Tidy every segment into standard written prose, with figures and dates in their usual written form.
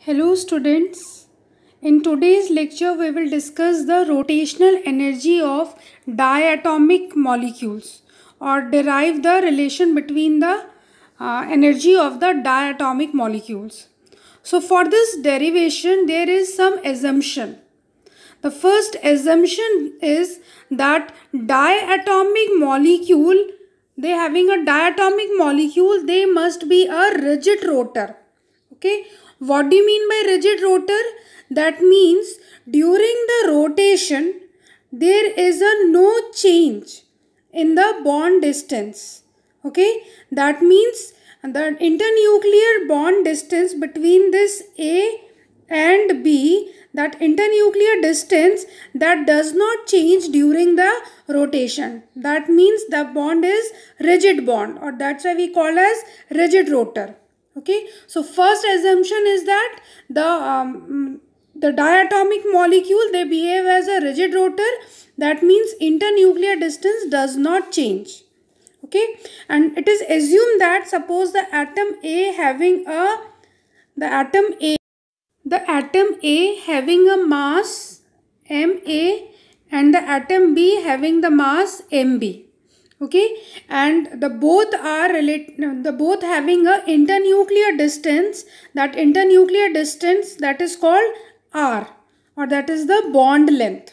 Hello students, in today's lecture we will discuss the rotational energy of diatomic molecules or derive the relation between the energy of the diatomic molecules. So for this derivation there is some assumption. The first assumption is that diatomic molecule, they having a diatomic molecule, they must be a rigid rotor. Okay, what do you mean by rigid rotor? That means during the rotation there is a no change in the bond distance. Okay, that means the internuclear bond distance between this A and B, that internuclear distance, that does not change during the rotation. That means the bond is rigid bond, or that's why we call as rigid rotor. Okay, so first assumption is that the diatomic molecule, they behave as a rigid rotor. That means internuclear distance does not change. Okay, and it is assumed that suppose the atom A having a mass Ma and the atom B having the mass Mb. Okay, and the both having a internuclear distance. That internuclear distance, that is called R, or that is the bond length.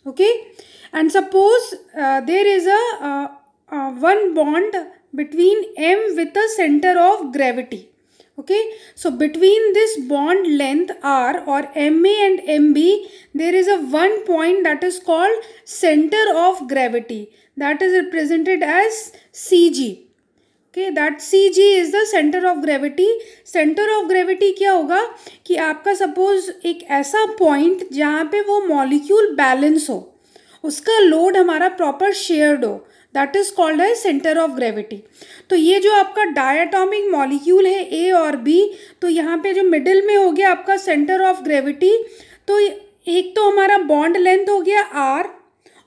Okay, and suppose there is a one bond between M with a center of gravity. Okay, so between this bond length R or Ma and Mb, there is a one point that is called center of gravity, that is represented as Cg. Okay, that Cg is the center of gravity. Center of gravity क्या होगा कि आपका suppose एक ऐसा point जहाँ पे वो molecule balance हो, उसका लोड हमारा प्रॉपर शेयर्ड हो, that is called as centre of gravity. तो ये जो आपका डायटोमिक मॉलिक्यूल है ए और बी, तो यहाँ पे जो मिडिल में हो गया आपका सेंटर ऑफ ग्रेविटी. तो एक तो हमारा बॉन्ड लेंथ हो गया आर,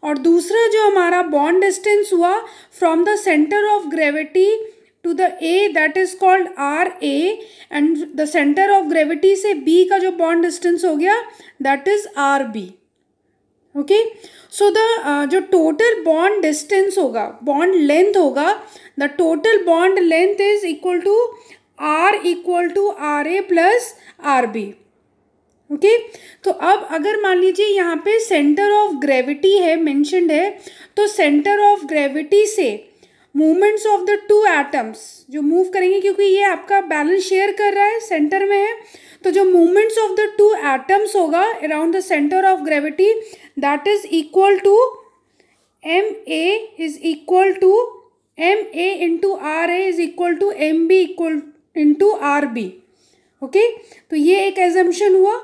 और दूसरा जो हमारा बॉन्ड डिस्टेंस हुआ from the centre of gravity to the A, that is called R A, and the centre of gravity से बी का जो बॉन्ड डिस्टेंस हो गया that is R B. Okay, so the जो टोटल बॉन्ड डिस्टेंस होगा, bond length होगा, the total bond length is equal to R A plus R B. Okay, तो अब अगर मान लीजिए यहाँ पे सेंटर ऑफ ग्रेविटी है मेंशन्ड है, तो सेंटर ऑफ ग्रेविटी से movements of the two atoms जो मूव करेंगे, क्योंकि ये आपका बैलेंस शेयर कर रहा है, सेंटर में है, तो जो movements of the two atoms होगा around the centre of gravity, that is equal to Ma into R A is equal to Mb equal into R B. Okay, तो ये एक एजम्पशन हुआ.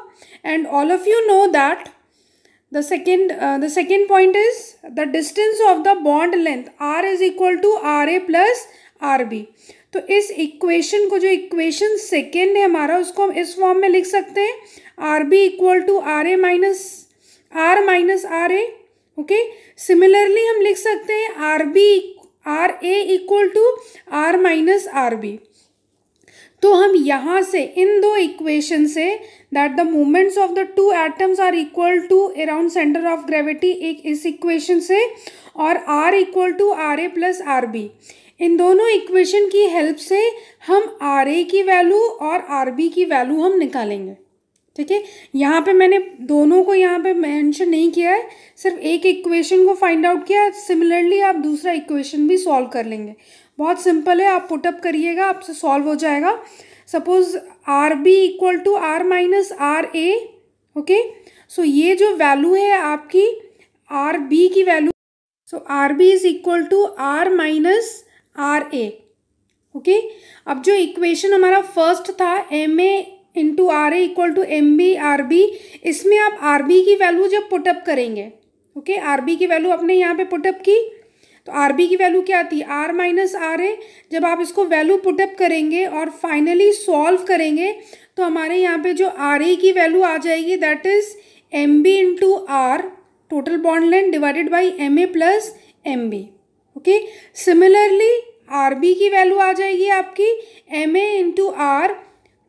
And all of you know that the second point is the distance of the bond length R is equal to RA plus RB. तो इस equation को, जो equation second है हमारा, उसको हम इस फॉर्म में लिख सकते हैं, RB equal to RA minus RA. Okay, similarly हम लिख सकते हैं RA equal to R minus RB. तो हम यहाँ से इन दो इक्वेशन से that the movements of the two atoms are equal to around centre of gravity, एक इस इक्वेशन से, और R equal to R A plus R B, इन दोनों इक्वेशन की हेल्प से हम आर ए की वैल्यू और आर बी की वैल्यू हम निकालेंगे. ठीक है, यहाँ पे मैंने दोनों को यहाँ पे मेंशन नहीं किया है, सिर्फ एक इक्वेशन को फाइंड आउट किया. सिमिलरली आप दूसरा इक्वेशन भी सॉल्व कर लेंगे, बहुत सिंपल है, आप पुटअप करिएगा, आपसे सॉल्व हो जाएगा. Suppose R B equal to R minus R A. Okay, so ये जो वैल्यू है आपकी आर बी की value, so R B is equal to R minus R A. Okay, अब जो इक्वेशन हमारा फर्स्ट था M A into R A equal to M B R B, इसमें आप आर बी की वैल्यू जब पुटअप करेंगे, ओके, आर बी की वैल्यू आपने यहाँ पे पुटअप की, तो आर बी की वैल्यू क्या आती है, आर माइनस आर ए. जब आप इसको वैल्यू पुटअप करेंगे और फाइनली सॉल्व करेंगे, तो हमारे यहाँ पे जो आर ए की वैल्यू आ जाएगी, that is M B into R total bond length divided by M A plus M B. Okay, similarly R B की वैल्यू आ जाएगी आपकी M A into R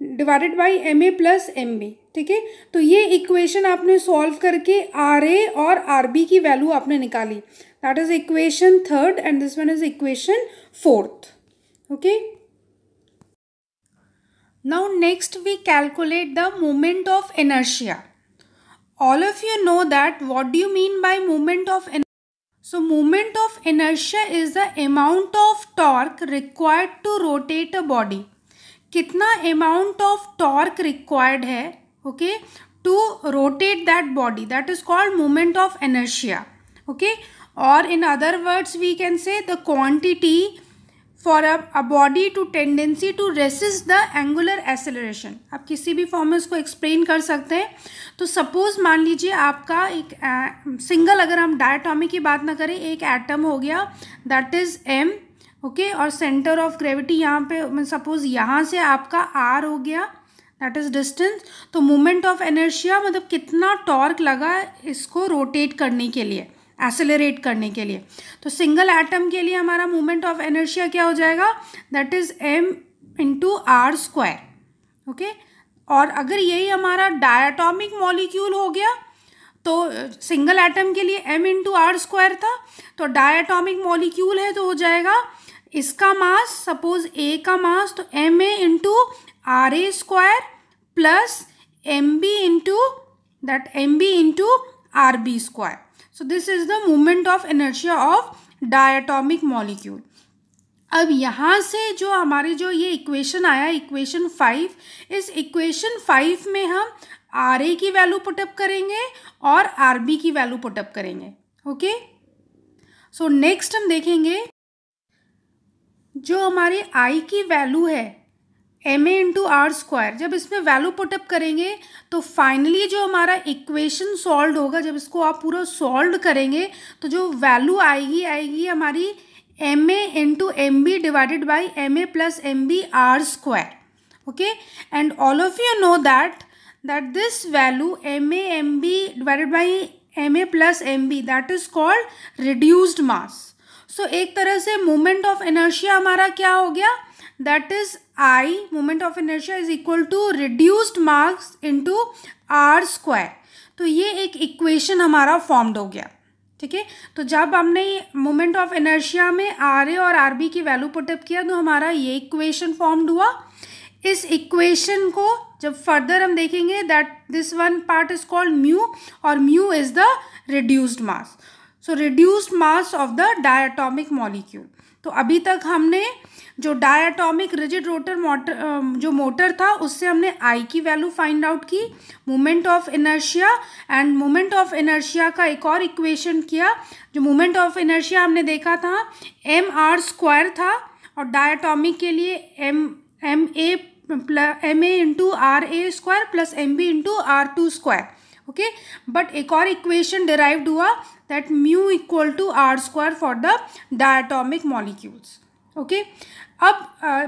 divided by M A plus M B, ठीक है। तो ये equation आपने solve करके आर ए और आर बी की वैल्यू आपने निकाली, that is equation third and this one is equation fourth, okay. Now next we calculate the moment of inertia. All of you know that what do you mean by moment of inertia? So moment of inertia is the amount of torque required to rotate a body. कितना amount of torque required है, okay, to rotate that body, that is called moment of inertia, okay. Or in other words we can say the quantity for a body to tendency to resist the angular acceleration. आप किसी भी form में इसको explain कर सकते हैं. तो suppose मान लीजिए आपका एक सिंगल, अगर हम डायटॉमिक की बात ना करें, एक एटम हो गया दैट इज एम, ओके, और सेंटर ऑफ ग्रेविटी यहाँ पे सपोज यहाँ से आपका आर हो गया, दैट इज डिस्टेंस. तो मोमेंट ऑफ इनर्शिया मतलब कितना टॉर्क लगा इसको रोटेट करने के लिए, एक्सेलरेट करने के लिए. तो सिंगल एटम के लिए हमारा मोमेंट ऑफ इनर्शिया क्या हो जाएगा, that is M into R square, okay. और अगर यही हमारा डायटॉमिक मॉलिक्यूल हो गया तो सिंगल एटम के लिए m इंटू आर स्क्वायर था, तो डायटॉमिक मॉलिक्यूल है तो हो जाएगा इसका मास, सपोज a का मास, तो M A into R A square plus M B into that M B into R B square. So this is the moment of inertia of diatomic molecule. अब यहाँ से जो हमारे जो ये इक्वेशन आया, इक्वेशन 5, इस इक्वेशन 5 में हम आर ए की वैल्यू पुटअप करेंगे और आर बी की वैल्यू पुटअप करेंगे, ओके. सो नेक्स्ट हम देखेंगे जो हमारी आई की वैल्यू है M A into R square, जब इसमें वैल्यू पुटअप करेंगे तो फाइनली जो हमारा इक्वेशन सॉल्व होगा, जब इसको आप पूरा सॉल्व करेंगे तो जो वैल्यू आएगी हमारी M A into M B divided by M A plus M B R square, okay. And all of you know that this value M B divided by M A plus M B that is called reduced mass. So एक तरह से moment of inertia हमारा क्या हो गया, that is I, moment of inertia is equal to reduced mass into r square. तो ये एक इक्वेशन हमारा फॉर्म्ड हो गया, ठीक है. तो जब हमने मोमेंट ऑफ इनर्शिया में आर ए और आर बी की वैल्यू पुटअप किया तो हमारा ये इक्वेशन फॉर्म्ड हुआ. इस इक्वेशन को जब फर्दर हम देखेंगे that this one part is called mu, और mu is the reduced mass. So reduced mass of the diatomic molecule. तो अभी तक हमने जो डायटॉमिक रिजिड रोटर मोटर था उससे हमने आई की वैल्यू फाइंड आउट की, moment of inertia end moment of inertia का एक और इक्वेशन किया. जो मोमेंट ऑफ इनर्शिया हमने देखा था एम आर स्क्वायर था, और डायटॉमिक के लिए M A into R A square plus M B into R two square, okay. But एक और इक्वेशन डिराइव्ड हुआ that mu equal to R square for the diatomic molecules, okay. अब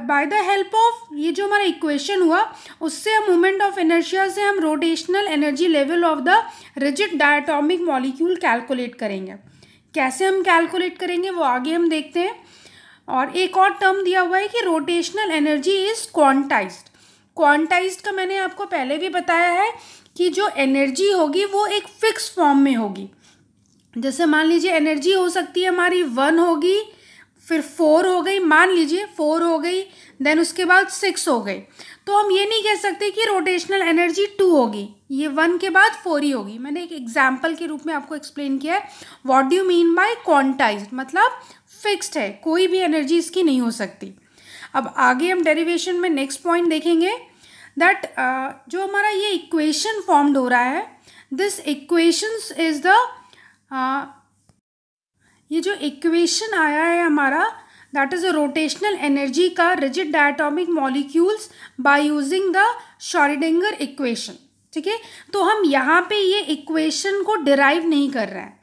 by the help of ये जो हमारा equation हुआ उससे हम मोमेंट ऑफ इनर्शिया से हम rotational energy level of the rigid diatomic molecule calculate करेंगे. कैसे हम कैलकुलेट करेंगे वो आगे हम देखते हैं. और एक और टर्म दिया हुआ है कि rotational energy is quantized. Quantized का मैंने आपको पहले भी बताया है कि जो एनर्जी होगी वो एक फिक्स फॉर्म में होगी. जैसे मान लीजिए एनर्जी हो सकती है हमारी 1 होगी, फिर 4 हो गई, मान लीजिए 4 हो गई, देन उसके बाद 6 हो गई. तो हम ये नहीं कह सकते कि रोटेशनल एनर्जी 2 होगी, ये 1 के बाद 4 ही होगी. मैंने एक एग्जाम्पल के रूप में आपको एक्सप्लेन किया है. What do you mean by quantized, मतलब फिक्स्ड है, कोई भी एनर्जी इसकी नहीं हो सकती. अब आगे हम डेरिवेशन में नेक्स्ट पॉइंट देखेंगे दैट जो हमारा ये इक्वेशन फॉर्म्ड हो रहा है, दिस इक्वेशंस इज द ये जो इक्वेशन आया है हमारा that is a rotational energy का rigid diatomic molecules by using the Schrodinger equation, ठीक है. तो हम यहाँ पे ये इक्वेशन को डिराइव नहीं कर रहे हैं,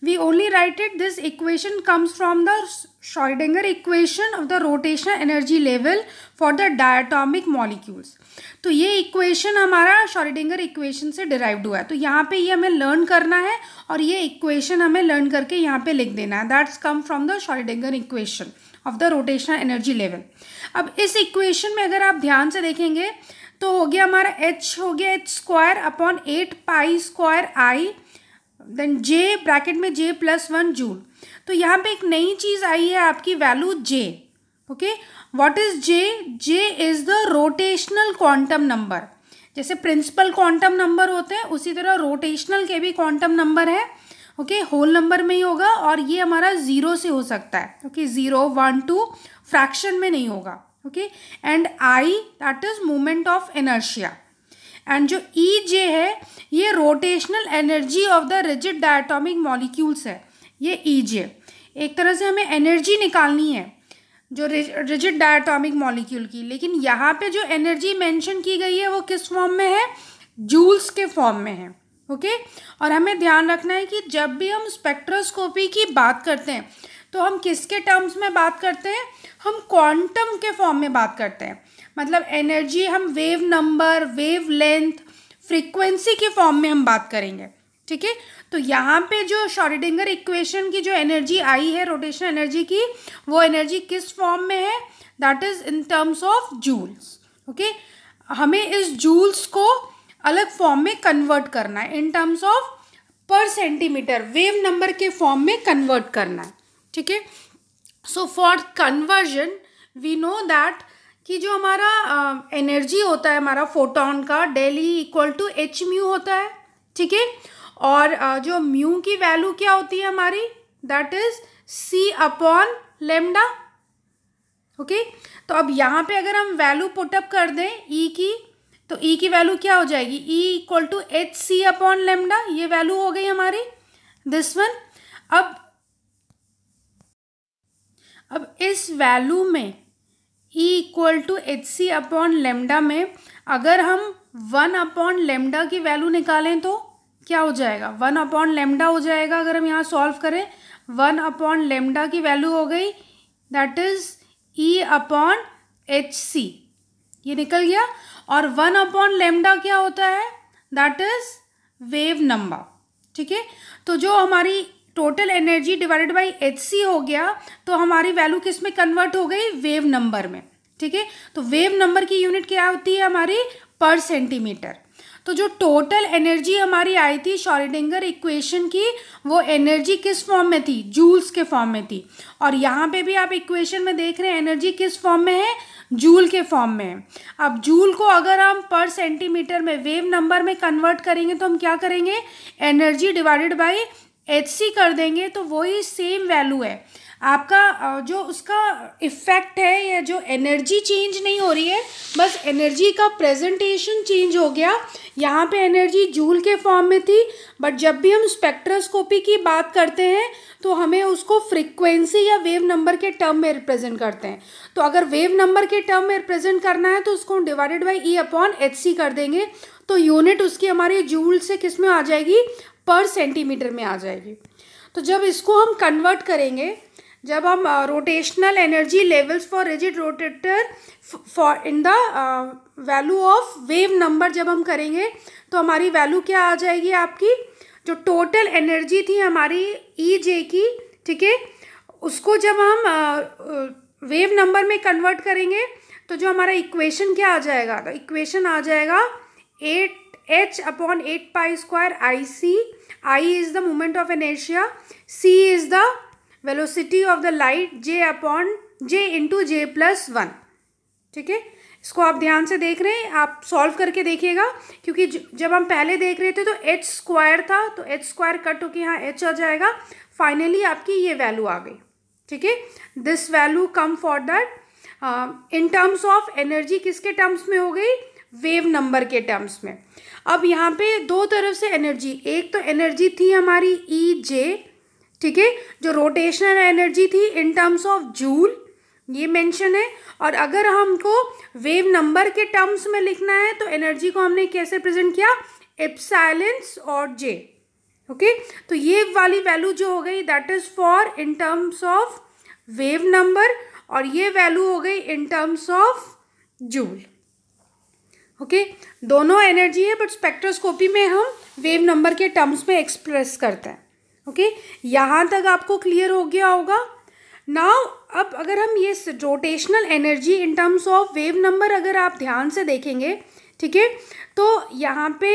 we only write it. This equation comes from the Schrodinger equation of the rotational energy level for the diatomic molecules. तो ये इक्वेशन हमारा श्रोडिंगर इक्वेशन से डिराइव्ड हुआ है. तो यहाँ पे ये हमें लर्न करना है और ये इक्वेशन हमें लर्न करके यहाँ पे लिख देना है. That's come from the Schrodinger equation of the rotational energy level. अब इस इक्वेशन में अगर आप ध्यान से देखेंगे तो हो गया हमारा h हो गया h square upon 8 pi square I, then j bracket में j प्लस 1 जूल। तो यहाँ पे एक नई चीज़ आई है आपकी value j। Okay, what is j? j is the rotational quantum number. जैसे प्रिंसिपल क्वांटम नंबर होते हैं उसी तरह रोटेशनल के भी क्वांटम नंबर है। ओके, होल नंबर में ही होगा और ये हमारा ज़ीरो से हो सकता है। ओके, 0 1 2 फ्रैक्शन में नहीं होगा। Okay, and I that is moment of inertia, and जो ई जे है ये rotational energy of the rigid diatomic molecules है। ये ई जे एक तरह से हमें एनर्जी निकालनी है जो रिजिड डायटोमिक मॉलिक्यूल की, लेकिन यहाँ पे जो एनर्जी मेंशन की गई है वो किस फॉर्म में है? जूल्स के फॉर्म में है। ओके, और हमें ध्यान रखना है कि जब भी हम स्पेक्ट्रोस्कोपी की बात करते हैं तो हम किसके टर्म्स में बात करते हैं? हम क्वांटम के फॉर्म में बात करते हैं। मतलब एनर्जी हम wave number, wave length, frequency के फॉर्म में हम बात करेंगे। ठीक है, तो यहाँ पे जो श्रोडिंगर इक्वेशन की जो एनर्जी आई है रोटेशनल एनर्जी की, वो एनर्जी किस फॉर्म में है? That is in terms of joules. Okay, हमें इस जूल्स को अलग फॉर्म में कन्वर्ट करना है, in terms of per centimetre, wave number के फॉर्म में कन्वर्ट करना है। ठीक है, so for conversion we know that कि जो हमारा एनर्जी होता है हमारा फोटोन का, del E equal to H mu होता है। ठीक है, और जो म्यू की वैल्यू क्या होती है हमारी? That is C upon lambda. Okay, तो अब यहाँ पे अगर हम वैल्यू पुटअप कर दें ई की, तो ई की वैल्यू क्या हो जाएगी? E equal to H C upon lambda, ये वैल्यू हो गई हमारी, दिस वन। अब इस वैल्यू में E equal to H C upon lambda में अगर हम 1 अपॉन लेमडा की वैल्यू निकालें तो क्या हो जाएगा? 1 अपॉन लेमडा हो जाएगा। अगर हम यहाँ सॉल्व करें 1 अपॉन लेमडा की वैल्यू हो गई that is E upon H C, ये निकल गया। और 1 अपॉन लेमडा क्या होता है? That is wave number. ठीक है, तो जो हमारी total energy divided by H C हो गया, तो हमारी वैल्यू किस में कन्वर्ट हो गई? वेव नंबर में। ठीक है, तो वेव नंबर की यूनिट क्या होती है हमारी? पर सेंटीमीटर। तो जो टोटल एनर्जी हमारी आई थी श्रोडिंगर इक्वेशन की, वो एनर्जी किस फॉर्म में थी? जूल्स के फॉर्म में थी। और यहाँ पे भी आप इक्वेशन में देख रहे हैं एनर्जी किस फॉर्म में है? जूल के फॉर्म में है। अब जूल को अगर हम पर सेंटीमीटर में वेव नंबर में कन्वर्ट करेंगे तो हम क्या करेंगे? Energy divided by H C कर देंगे, तो वही सेम वैल्यू है आपका। जो उसका इफ़ेक्ट है या जो एनर्जी चेंज नहीं हो रही है, बस एनर्जी का प्रेजेंटेशन चेंज हो गया। यहाँ पे एनर्जी जूल के फॉर्म में थी, बट जब भी हम स्पेक्ट्रोस्कोपी की बात करते हैं तो हमें उसको फ्रीक्वेंसी या वेव नंबर के टर्म में रिप्रेजेंट करते हैं। तो अगर वेव नंबर के टर्म में रिप्रेजेंट करना है तो उसको divided by E upon H C कर देंगे, तो यूनिट उसकी हमारी जूल से किस में आ जाएगी? पर सेंटीमीटर में आ जाएगी। तो जब इसको हम कन्वर्ट करेंगे, जब हम rotational energy levels for rigid rotator for in the value of wave number जब हम करेंगे, तो हमारी वैल्यू क्या आ जाएगी आपकी? जो टोटल एनर्जी थी हमारी ई जे की, ठीक है, उसको जब हम वेव नंबर में कन्वर्ट करेंगे तो जो हमारा इक्वेशन क्या आ जाएगा? तो इक्वेशन आ जाएगा 8h upon 8 pi square I C. I is the moment of inertia, C is the velocity of the light, J upon J into J plus 1। ठीक है, इसको आप ध्यान से देख रहे हैं, आप सॉल्व करके देखिएगा, क्योंकि जब हम पहले देख रहे थे तो h स्क्वायर था, तो h स्क्वायर कट होकर यहाँ h आ जाएगा। फाइनली आपकी ये वैल्यू आ गई। ठीक है, this value come for that in terms of energy किसके टर्म्स में हो गई? वेव नंबर के टर्म्स में। अब यहाँ पे दो तरफ से एनर्जी, एक तो एनर्जी थी हमारी ई जे, ठीक है, जो रोटेशनल एनर्जी थी इन टर्म्स ऑफ जूल, ये मेंशन है। और अगर हमको वेव नंबर के टर्म्स में लिखना है तो एनर्जी को हमने कैसे प्रेजेंट किया? एप्सिलॉन और जे। ओके, तो ये वाली वैल्यू जो हो गई that is for in terms of wave number, और ये वैल्यू हो गई इन टर्म्स ऑफ जूल। ओके, दोनों एनर्जी है, बट स्पेक्ट्रोस्कोपी में हम वेव नंबर के टर्म्स में एक्सप्रेस करते हैं। ओके, यहाँ तक आपको क्लियर हो गया होगा। नाउ अब अगर हम ये rotational energy in terms of wave number अगर आप ध्यान से देखेंगे, ठीक है। तो यहाँ पे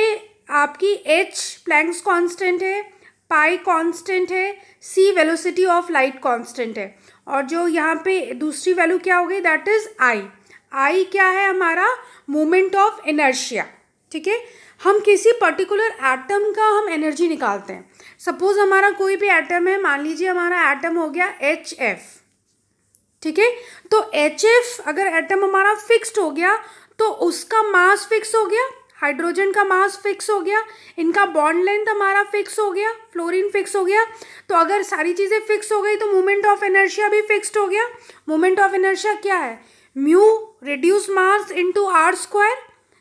आपकी H प्लैंक्स कांस्टेंट है, पाई कांस्टेंट है, C velocity of light constant है, और जो यहाँ पे दूसरी वैल्यू क्या हो गई, दैट इज I क्या है हमारा, मोमेंट ऑफ इनर्शिया। ठीक है, हम किसी पर्टिकुलर एटम का हम एनर्जी निकालते हैं। सपोज हमारा कोई भी एटम है, मान लीजिए हमारा एटम हो गया HF। ठीक है, तो HF अगर एटम हमारा फिक्स्ड हो गया तो उसका मास फिक्स हो गया, हाइड्रोजन का मास फिक्स हो गया, इनका बॉन्ड लेंथ हमारा फिक्स हो गया, फ्लोरीन फिक्स हो गया। तो अगर सारी चीज़ें फिक्स हो गई तो मोमेंट ऑफ इनर्शिया भी फिक्स्ड हो गया। मोमेंट ऑफ इनर्शिया क्या है, mu reduce mass into R square,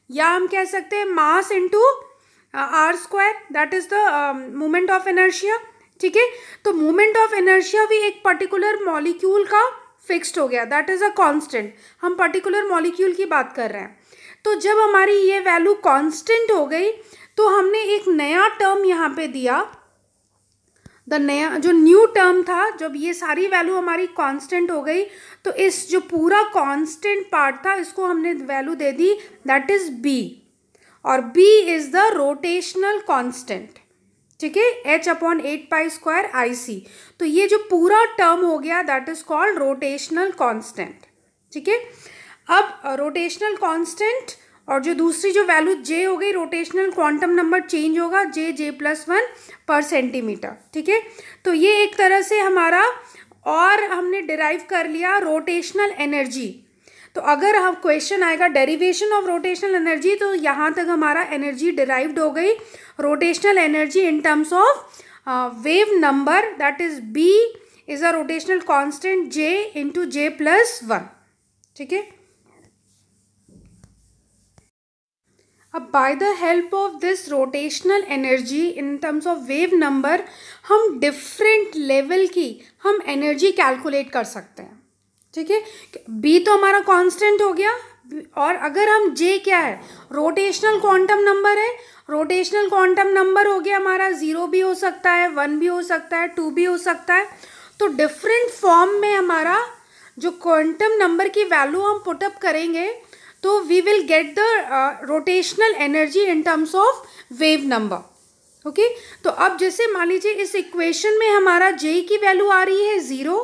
या हम कह सकते हैं mass into R square, that is the moment of inertia. ठीक है, तो मोमेंट ऑफ इनर्शिया भी एक पर्टिकुलर मॉलिक्यूल का फिक्स्ड हो गया, दैट इज अ कांस्टेंट। हम पर्टिकुलर मॉलिक्यूल की बात कर रहे हैं। तो जब हमारी ये वैल्यू कांस्टेंट हो गई तो हमने एक नया टर्म यहाँ पे दिया, नया जो न्यू टर्म था, जब ये सारी वैल्यू हमारी कांस्टेंट हो गई तो इस जो पूरा कांस्टेंट पार्ट था इसको हमने value they the, that is B, और B is the rotational constant. ठीक है, H/8π² IC। तो ये जो पूरा टर्म हो गया that is called rotational constant. ठीक है, अब रोटेशनल कांस्टेंट और जो दूसरी जो वैल्यू J हो गई, रोटेशनल क्वांटम नंबर चेंज होगा, J+1 पर सेंटीमीटर। ठीक है, तो ये एक तरह से हमारा, और हमने डिराइव कर लिया रोटेशनल एनर्जी। तो अगर हम क्वेश्चन आएगा डेरिवेशन ऑफ रोटेशनल एनर्जी, तो यहाँ तक हमारा एनर्जी डिराइव्ड हो गई, rotational energy in terms of wave number, that is B is a rotational constant J into J+1। ठीक है, अब by the help of this rotational energy in terms of wave number हम different level की हम energy calculate कर सकते हैं। ठीक है, B तो हमारा कांस्टेंट हो गया, और अगर हम J क्या है, रोटेशनल क्वांटम नंबर है, रोटेशनल क्वांटम नंबर हो गया हमारा 0 भी हो सकता है, 1 भी हो सकता है, 2 भी हो सकता है। तो डिफरेंट फॉर्म में हमारा जो क्वांटम नंबर की वैल्यू हम पुटअप करेंगे तो we will get the rotational energy in terms of wave number. Okay, तो अब जैसे मान लीजिए इस इक्वेशन में हमारा J की वैल्यू आ रही है 0,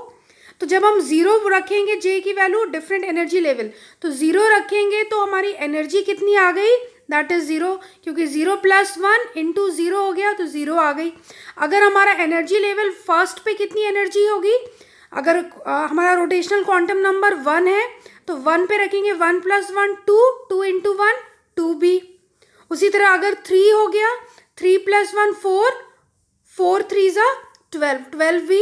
तो जब हम 0 रखेंगे J की वैल्यू, डिफरेंट एनर्जी लेवल, तो 0 रखेंगे तो हमारी एनर्जी कितनी आ गई, दैट इज 0, क्योंकि 0+1 इंटू 0 हो गया तो 0 आ गई। अगर हमारा एनर्जी लेवल फर्स्ट पे कितनी एनर्जी होगी, अगर हमारा रोटेशनल क्वांटम नंबर 1 है तो 1 पे रखेंगे, 1+1 2, 2 इंटू 1 2B। उसी तरह अगर 3 हो गया, 3+1 4, 4 3 12, 12B।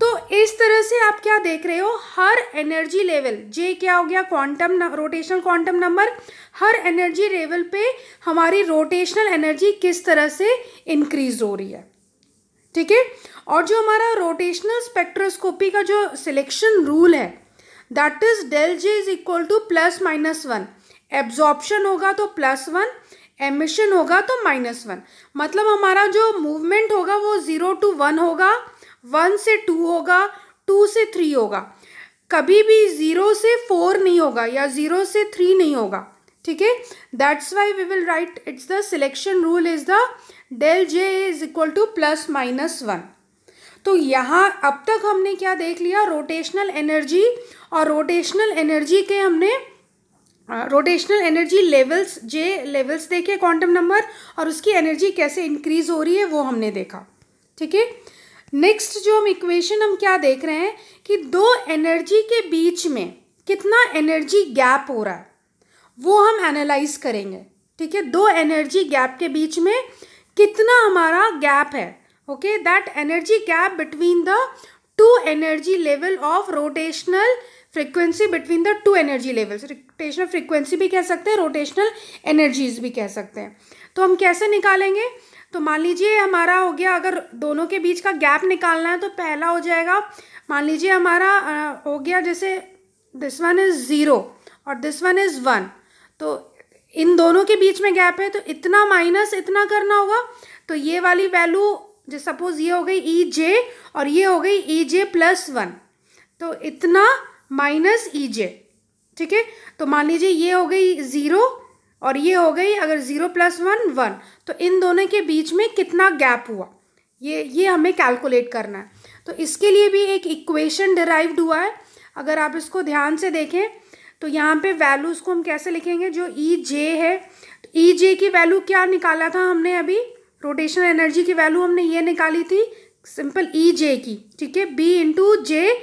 तो इस तरह से आप क्या देख रहे हो, हर एनर्जी लेवल, J क्या हो गया, क्वांटम रोटेशनल क्वांटम नंबर, हर एनर्जी लेवल पे हमारी रोटेशनल एनर्जी किस तरह से इंक्रीज हो रही है। ठीक है, और जो हमारा रोटेशनल स्पेक्ट्रोस्कोपी का जो सिलेक्शन रूल है, that is del J is equal to +-1। Absorption होगा तो +1, एमिशन होगा तो -1। मतलब हमारा जो मूवमेंट होगा वो 0 to 1 होगा, 1 से 2 होगा, 2 से 3 होगा, कभी भी 0 से 4 नहीं होगा या 0 से 3 नहीं होगा। ठीक है, that's why we will write it's the selection rule is the del J is equal to +-1। तो यहाँ अब तक हमने क्या देख लिया, रोटेशनल एनर्जी, और रोटेशनल एनर्जी के हमने rotational energy levels, J levels देखे क्वांटम नंबर, और उसकी एनर्जी कैसे इंक्रीज हो रही है वो हमने देखा। ठीक है, नेक्स्ट जो हम इक्वेशन हम क्या देख रहे हैं कि दो एनर्जी के बीच में कितना एनर्जी गैप हो रहा है वो हम एनालाइज करेंगे। ठीक है, दो एनर्जी गैप के बीच में कितना हमारा गैप है। Okay, that energy gap between the two energy level of rotational frequency, between the two energy levels. Rotational frequency भी कह सकते हैं, रोटेशनल एनर्जीज भी कह सकते हैं। तो हम कैसे निकालेंगे, तो मान लीजिए हमारा हो गया, अगर दोनों के बीच का गैप निकालना है तो पहला हो जाएगा, मान लीजिए हमारा हो गया जैसे दिस वन इज़ 0 और दिस वन इज़ 1, तो इन दोनों के बीच में गैप है तो इतना माइनस इतना करना होगा। तो ये वाली वैल्यू जो सपोज ये हो गई EJ और ये हो गई EJ+1, तो इतना माइनस EJ। ठीक है, तो मान लीजिए ये हो गई 0 और ये हो गई अगर 0 + 1 1, तो इन दोनों के बीच में कितना गैप हुआ ये हमें कैलकुलेट करना है। तो इसके लिए भी एक इक्वेशन डिराइव्ड हुआ है। अगर आप इसको ध्यान से देखें तो यहाँ पे वैल्यूज़ को हम कैसे लिखेंगे, जो ई जे है, तो ई जे की वैल्यू क्या निकाला था हमने अभी, रोटेशनल एनर्जी की वैल्यू हमने ये निकाली थी सिंपल ई जे की, ठीक है, बी इंटू जे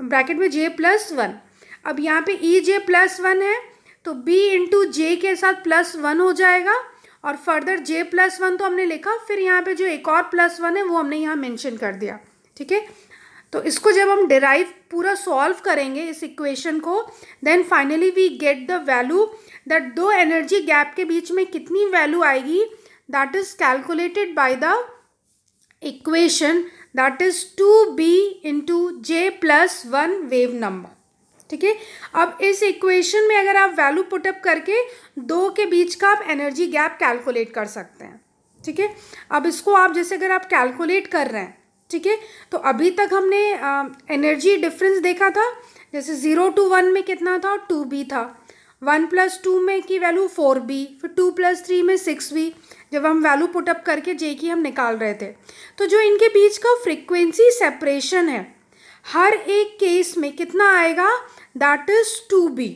ब्रैकेट में जे प्लस 1। अब यहाँ पे ई जे प्लस 1 है तो बी इंटू जे के साथ +1 हो जाएगा, और फर्दर जे प्लस 1 तो हमने लिखा, फिर यहाँ पे जो एक और +1 है वो हमने यहाँ मेंशन कर दिया, ठीक है। तो इसको जब हम डिराइव पूरा सॉल्व करेंगे इस इक्वेशन को, then finally we get the value that दो एनर्जी गैप के बीच में कितनी वैल्यू आएगी, that is calculated by the equation that is 2b into J plus 1 wave number, ठीक है। अब इस इक्वेशन में अगर आप वैल्यू पुटअप करके दो के बीच का आप एनर्जी गैप कैलकुलेट कर सकते हैं, ठीक है। अब इसको आप जैसे अगर आप कैलकुलेट कर रहे हैं, ठीक है, तो अभी तक हमने एनर्जी डिफरेंस देखा था, जैसे 0 to 1 में कितना था, 2b था, 1 + 2 में की वैल्यू 4b, फिर 2 + 3 में 6b, जब हम वैल्यू पुटअप करके जे की हम निकाल रहे थे। तो जो इनके बीच का फ्रीक्वेंसी सेपरेशन है हर एक केस में कितना आएगा, दैट इज 2b।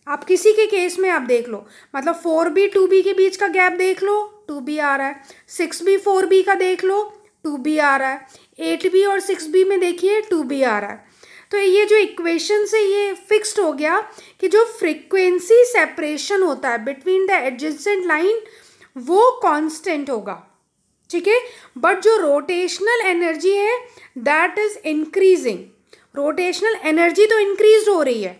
आप किसी के केस में आप देख लो, मतलब 4b 2b के बीच का गैप देख लो, 2b आ रहा है, 6b 4b का देख लो, 2b आ रहा है, 8b और 6b में देखिए 2b आ रहा है। तो ये जो इक्वेशन से ये फिक्स्ड हो गया कि जो फ्रीक्वेंसी सेपरेशन होता है बिटवीन द एडजेसेंट लाइन वो कांस्टेंट होगा, ठीक है, बट जो रोटेशनल एनर्जी है that is increasing. Rotational energy तो इंक्रीज हो रही है,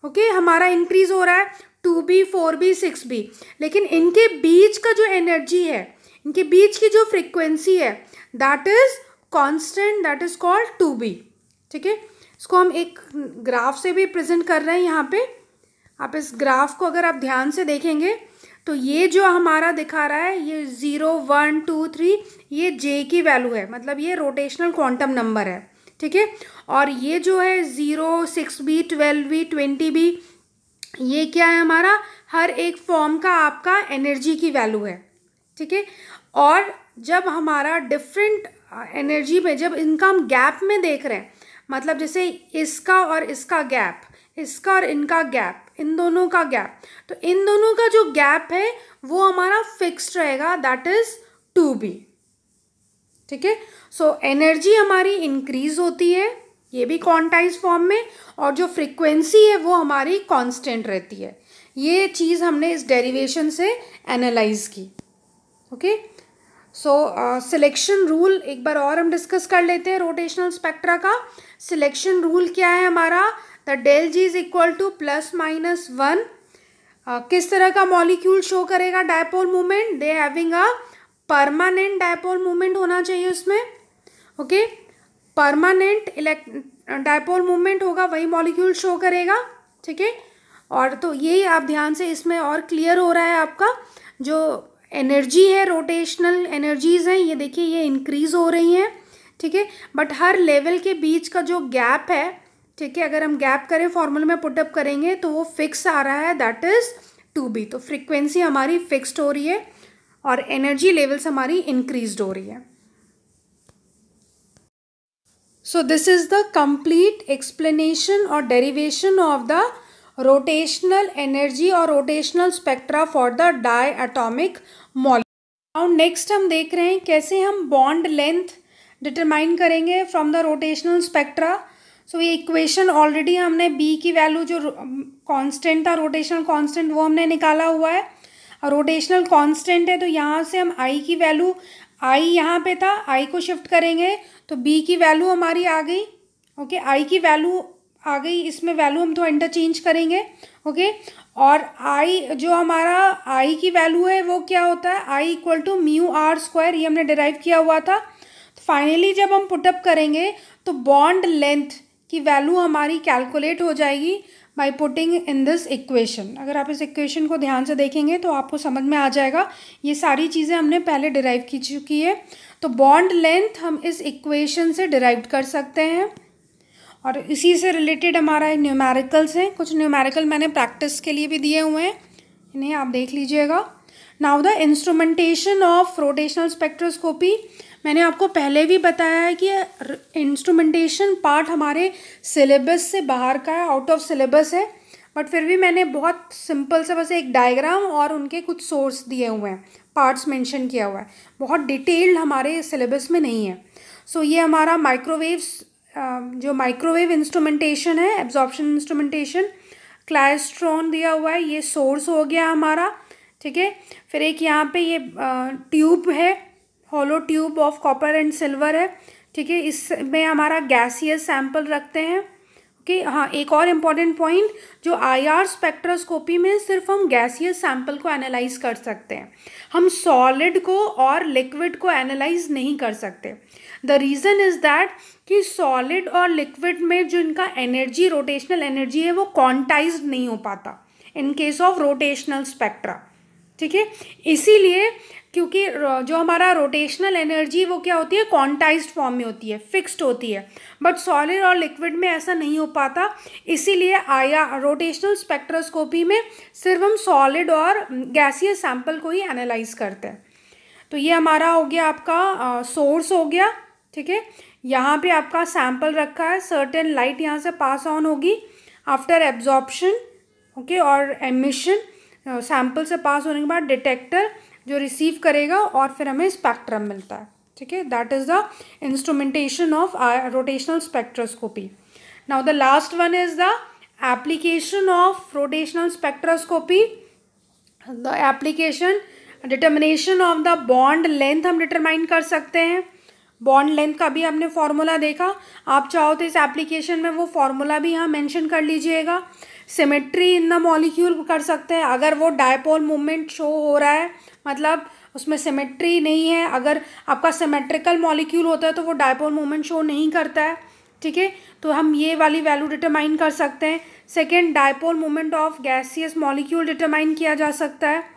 ओके, हमारा इंक्रीज हो रहा है 2b 4b 6b, लेकिन इनके बीच का जो एनर्जी है, इनके बीच की जो फ्रीक्वेंसी है that is constant, that is called 2b, ठीक है। इसको हम एक ग्राफ से भी प्रेजेंट कर रहे हैं यहाँ पे। आप इस ग्राफ को अगर आप ध्यान से देखेंगे तो ये जो हमारा दिखा रहा है ये 0 1 2 3 ये जे की वैल्यू है, मतलब ये रोटेशनल क्वांटम नंबर है, ठीक है। और ये जो है 0 6b 12b 20b ये क्या है, हमारा हर एक फॉर्म का आपका एनर्जी की वैल्यू है, ठीक है। और जब हमारा डिफरेंट एनर्जी में जब इनका हम गैप में देख रहे हैं, मतलब जैसे इसका और इसका गैप, इसका और इनका गैप, इन दोनों का गैप, तो इन दोनों का जो गैप है वो हमारा फिक्स्ड रहेगा, दैट इज 2b, ठीक है। सो एनर्जी हमारी इंक्रीज होती है, ये भी क्वांटाइज फॉर्म में, और जो फ्रीक्वेंसी है वो हमारी कांस्टेंट रहती है। ये चीज़ हमने इस डेरिवेशन से एनालाइज की, ओके। सो सिलेक्शन रूल एक बार और हम डिस्कस कर लेते हैं रोटेशनल स्पेक्ट्रा का। सिलेक्शन रूल क्या है हमारा, the del J is equal to +-1। किस तरह का मॉलिक्यूल शो करेगा dipole movement, they having a permanent dipole movement होना चाहिए उसमें, ओके, परमानेंट डायपोल मूवमेंट होगा वही मॉलिक्यूल शो करेगा, ठीक है। और तो ये आप ध्यान से इसमें और क्लियर हो रहा है आपका जो एनर्जी है, रोटेशनल एनर्जीज हैं, ये देखिए ये इंक्रीज हो रही हैं, ठीक है, बट हर लेवल के बीच का जो गैप है, ठीक है, अगर हम गैप करें फॉर्मूले में पुटअप करेंगे तो वो फिक्स आ रहा है, दैट इज 2b। तो फ्रीक्वेंसी हमारी फिक्स्ड हो रही है और एनर्जी लेवल्स हमारी इंक्रीज्ड हो रही है। So this is the complete explanation और derivation of the rotational energy और rotational spectra for the diatomic molecule. Now next हम देख रहे हैं कैसे हम बॉन्ड लेंथ डिटरमाइन करेंगे from the rotational spectra. So ये इक्वेशन ऑलरेडी हमने बी की वैल्यू जो कांस्टेंट था, रोटेशनल कांस्टेंट, वो हमने निकाला हुआ है। और रोटेशनल कांस्टेंट है तो यहाँ से हम आई की वैल्यू, आई यहाँ पे था, आई को शिफ्ट करेंगे तो बी की वैल्यू हमारी आ गई, ओके, आई की वैल्यू आ गई, इसमें वैल्यू हम थोड़ा इंटरचेंज करेंगे, ओके। और आई जो हमारा आई की वैल्यू है वो क्या होता है, आई इक्वल टू μr², ये हमने डिराइव किया हुआ था। फाइनली जब हम पुटअप करेंगे तो बॉन्ड लेंथ की वैल्यू हमारी कैलकुलेट हो जाएगी by putting in this equation. अगर आप इस इक्वेशन को ध्यान से देखेंगे तो आपको समझ में आ जाएगा, ये सारी चीज़ें हमने पहले डिराइव की चुकी है। तो बॉन्ड लेंथ हम इस इक्वेशन से डिराइव कर सकते हैं, और इसी से रिलेटेड हमारा न्यूमेरिकल्स हैं, कुछ न्यूमेरिकल मैंने प्रैक्टिस के लिए भी दिए हुए हैं, इन्हें आप देख लीजिएगा। Now the instrumentation of rotational spectroscopy, मैंने आपको पहले भी बताया है कि इंस्ट्रूमेंटेशन पार्ट हमारे सिलेबस से बाहर का है, आउट ऑफ सिलेबस है, बट फिर भी मैंने बहुत सिंपल से बस एक डायग्राम और उनके कुछ सोर्स दिए हुए हैं, पार्ट्स मेंशन किया हुआ है, बहुत डिटेल्ड हमारे सिलेबस में नहीं है। सो ये हमारा माइक्रोवेव्स, जो माइक्रोवेव इंस्ट्रूमेंटेशन है, एब्जॉर्प्शन इंस्ट्रूमेंटेशन, क्लाइस्ट्रॉन दिया हुआ है, ये सोर्स हो गया हमारा, ठीक है। फिर एक यहाँ पे ये ट्यूब है, hollow tube of copper and silver है, ठीक है। इसमें हमारा गैसियस सैंपल रखते हैं, ओके। हाँ, एक और इम्पॉर्टेंट पॉइंट, जो आईआर स्पेक्ट्रोस्कोपी में सिर्फ हम गैसियस सैंपल को एनालाइज कर सकते हैं, हम सॉलिड को और लिक्विड को एनालाइज नहीं कर सकते। द रीज़न इज़ दैट कि सॉलिड और लिक्विड में जो इनका एनर्जी, रोटेशनल एनर्जी है, वो क्वांटाइज्ड नहीं हो पाता in case of rotational spectra, ठीक है। इसीलिए क्योंकि जो हमारा रोटेशनल एनर्जी वो क्या होती है, क्वांटाइज्ड फॉर्म में होती है, फिक्स्ड होती है, बट सॉलिड और लिक्विड में ऐसा नहीं हो पाता। इसीलिए रोटेशनल स्पेक्ट्रोस्कोपी में सिर्फ हम सॉलिड और गैसियस सैंपल को ही एनालाइज करते हैं। तो ये हमारा हो गया आपका सोर्स हो गया, ठीक है। यहाँ पे आपका सैंपल रखा है, सर्टेन लाइट यहाँ से पास ऑन होगी आफ्टर एब्जॉर्प्शन, ओके, और एमिशन, सैंपल से पास होने के बाद डिटेक्टर जो रिसीव करेगा और फिर हमें स्पेक्ट्रम मिलता है, ठीक है। That is the instrumentation of rotational spectroscopy. Now the last one is the application of rotational spectroscopy. The application, determination of the bond length हम डिटरमाइन कर सकते हैं। बॉन्ड लेंथ का भी हमने फॉर्मूला देखा, आप चाहो तो इस एप्लीकेशन में वो फॉर्मूला भी यहाँ मेंशन कर लीजिएगा। सिमेट्री इन द मॉलिक्यूल कर सकते हैं, अगर वो डायपोल मूवमेंट शो हो रहा है, मतलब उसमें सिमेट्री नहीं है, अगर आपका सिमेट्रिकल मॉलिक्यूल होता है तो वो डायपोल मूवमेंट शो नहीं करता है, ठीक है। तो हम ये वाली वैल्यू डिटरमाइन कर सकते हैं। Second, dipole movement of gaseous molecule determine किया जा सकता है।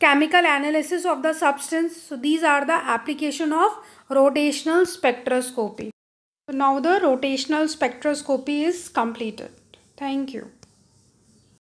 chemical analysis of the substance. So these are the application of rotational spectroscopy. So now the rotational spectroscopy is completed. Thank you.